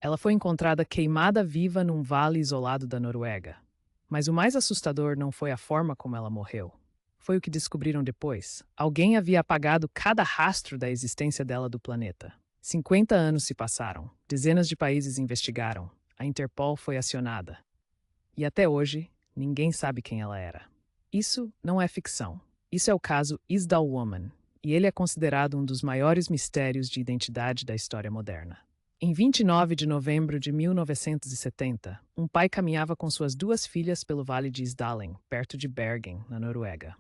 Ela foi encontrada queimada viva num vale isolado da Noruega. Mas o mais assustador não foi a forma como ela morreu. Foi o que descobriram depois. Alguém havia apagado cada rastro da existência dela do planeta. 50 anos se passaram. Dezenas de países investigaram. A Interpol foi acionada. E até hoje, ninguém sabe quem ela era. Isso não é ficção. Isso é o caso Isdal Woman, e ele é considerado um dos maiores mistérios de identidade da história moderna. Em 29 de novembro de 1970, um pai caminhava com suas duas filhas pelo Vale de Isdalen, perto de Bergen, na Noruega.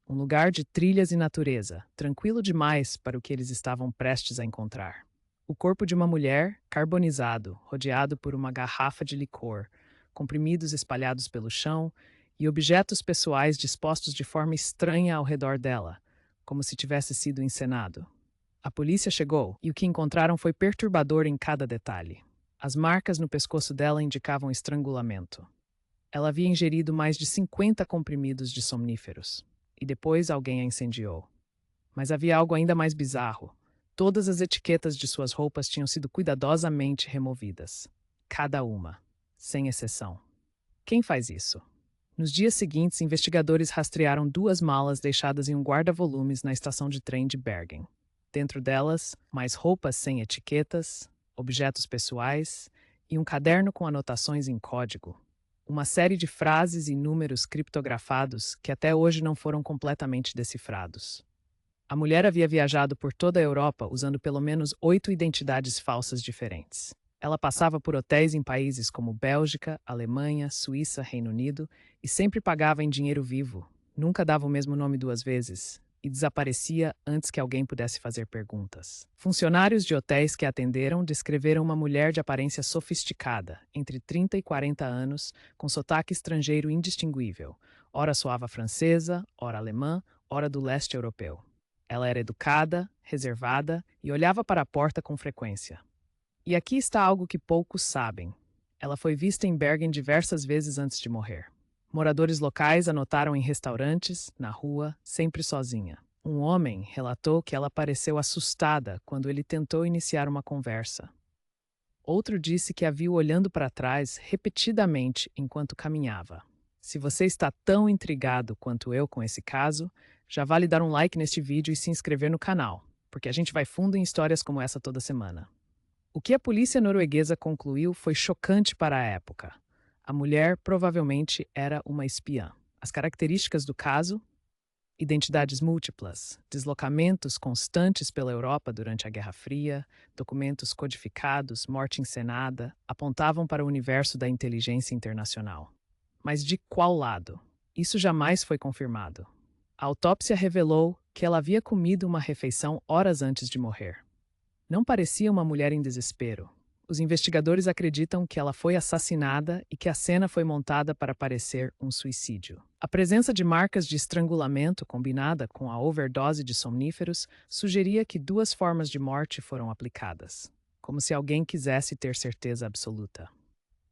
Um lugar de trilhas e natureza, tranquilo demais para o que eles estavam prestes a encontrar. O corpo de uma mulher, carbonizado, rodeado por uma garrafa de licor, comprimidos espalhados pelo chão e objetos pessoais dispostos de forma estranha ao redor dela, como se tivesse sido encenado. A polícia chegou e o que encontraram foi perturbador em cada detalhe. As marcas no pescoço dela indicavam estrangulamento. Ela havia ingerido mais de 50 comprimidos de somníferos. E depois alguém a incendiou. Mas havia algo ainda mais bizarro. Todas as etiquetas de suas roupas tinham sido cuidadosamente removidas. Cada uma, sem exceção. Quem faz isso? Nos dias seguintes, investigadores rastrearam duas malas deixadas em um guarda-volumes na estação de trem de Bergen. Dentro delas, mais roupas sem etiquetas, objetos pessoais e um caderno com anotações em código. Uma série de frases e números criptografados que até hoje não foram completamente decifrados. A mulher havia viajado por toda a Europa usando pelo menos 8 identidades falsas diferentes. Ela passava por hotéis em países como Bélgica, Alemanha, Suíça, Reino Unido e sempre pagava em dinheiro vivo, nunca dava o mesmo nome duas vezes e desaparecia antes que alguém pudesse fazer perguntas. Funcionários de hotéis que a atenderam descreveram uma mulher de aparência sofisticada, entre 30 e 40 anos, com sotaque estrangeiro indistinguível, ora soava francesa, ora alemã, ora do leste europeu. Ela era educada, reservada e olhava para a porta com frequência. E aqui está algo que poucos sabem. Ela foi vista em Bergen diversas vezes antes de morrer. Moradores locais a notaram em restaurantes, na rua, sempre sozinha. Um homem relatou que ela pareceu assustada quando ele tentou iniciar uma conversa. Outro disse que a viu olhando para trás repetidamente enquanto caminhava. Se você está tão intrigado quanto eu com esse caso, já vale dar um like neste vídeo e se inscrever no canal, porque a gente vai fundo em histórias como essa toda semana. O que a polícia norueguesa concluiu foi chocante para a época. A mulher provavelmente era uma espiã. As características do caso: identidades múltiplas, deslocamentos constantes pela Europa durante a Guerra Fria, documentos codificados, morte encenada, apontavam para o universo da inteligência internacional. Mas de qual lado? Isso jamais foi confirmado. A autópsia revelou que ela havia comido uma refeição horas antes de morrer. Não parecia uma mulher em desespero. Os investigadores acreditam que ela foi assassinada e que a cena foi montada para parecer um suicídio. A presença de marcas de estrangulamento combinada com a overdose de somníferos sugeria que duas formas de morte foram aplicadas, como se alguém quisesse ter certeza absoluta.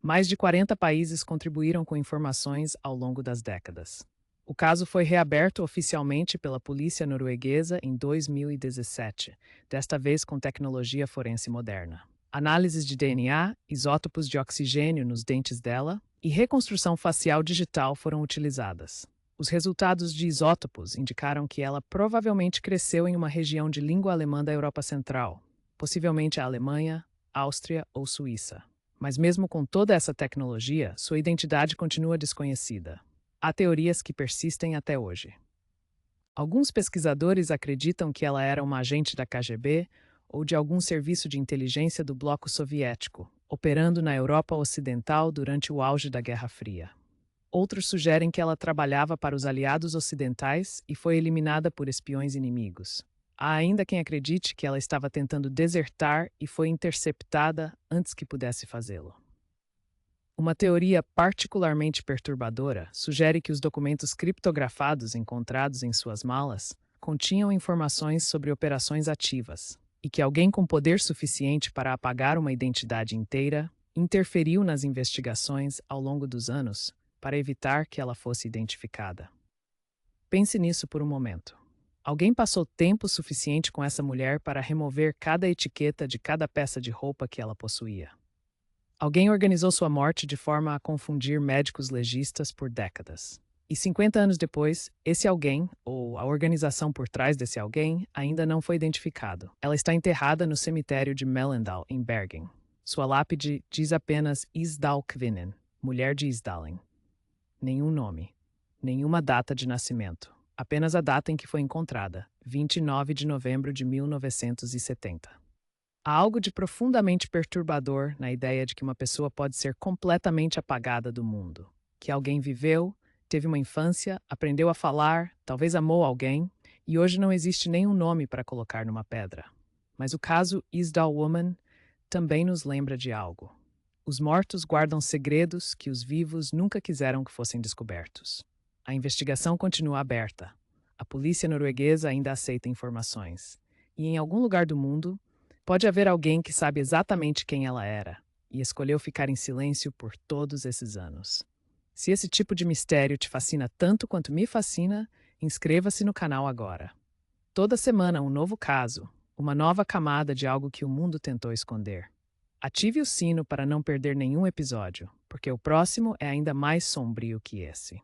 Mais de 40 países contribuíram com informações ao longo das décadas. O caso foi reaberto oficialmente pela polícia norueguesa em 2017, desta vez com tecnologia forense moderna. Análises de DNA, isótopos de oxigênio nos dentes dela e reconstrução facial digital foram utilizadas. Os resultados de isótopos indicaram que ela provavelmente cresceu em uma região de língua alemã da Europa Central, possivelmente a Alemanha, Áustria ou Suíça. Mas mesmo com toda essa tecnologia, sua identidade continua desconhecida. Há teorias que persistem até hoje. Alguns pesquisadores acreditam que ela era uma agente da KGB ou de algum serviço de inteligência do bloco soviético, operando na Europa Ocidental durante o auge da Guerra Fria. Outros sugerem que ela trabalhava para os aliados ocidentais e foi eliminada por espiões inimigos. Há ainda quem acredite que ela estava tentando desertar e foi interceptada antes que pudesse fazê-lo. Uma teoria particularmente perturbadora sugere que os documentos criptografados encontrados em suas malas continham informações sobre operações ativas e que alguém com poder suficiente para apagar uma identidade inteira interferiu nas investigações ao longo dos anos para evitar que ela fosse identificada. Pense nisso por um momento. Alguém passou tempo suficiente com essa mulher para remover cada etiqueta de cada peça de roupa que ela possuía. Alguém organizou sua morte de forma a confundir médicos legistas por décadas. E 50 anos depois, esse alguém, ou a organização por trás desse alguém, ainda não foi identificado. Ela está enterrada no cemitério de Mellendal, em Bergen. Sua lápide diz apenas Isdalkvinnen, mulher de Isdalen. Nenhum nome, nenhuma data de nascimento, apenas a data em que foi encontrada, 29 de novembro de 1970. Há algo de profundamente perturbador na ideia de que uma pessoa pode ser completamente apagada do mundo, que alguém viveu, teve uma infância, aprendeu a falar, talvez amou alguém, e hoje não existe nenhum nome para colocar numa pedra. Mas o caso Isdal Woman também nos lembra de algo. Os mortos guardam segredos que os vivos nunca quiseram que fossem descobertos. A investigação continua aberta. A polícia norueguesa ainda aceita informações. E em algum lugar do mundo, pode haver alguém que sabe exatamente quem ela era e escolheu ficar em silêncio por todos esses anos. Se esse tipo de mistério te fascina tanto quanto me fascina, inscreva-se no canal agora. Toda semana um novo caso, uma nova camada de algo que o mundo tentou esconder. Ative o sino para não perder nenhum episódio, porque o próximo é ainda mais sombrio que esse.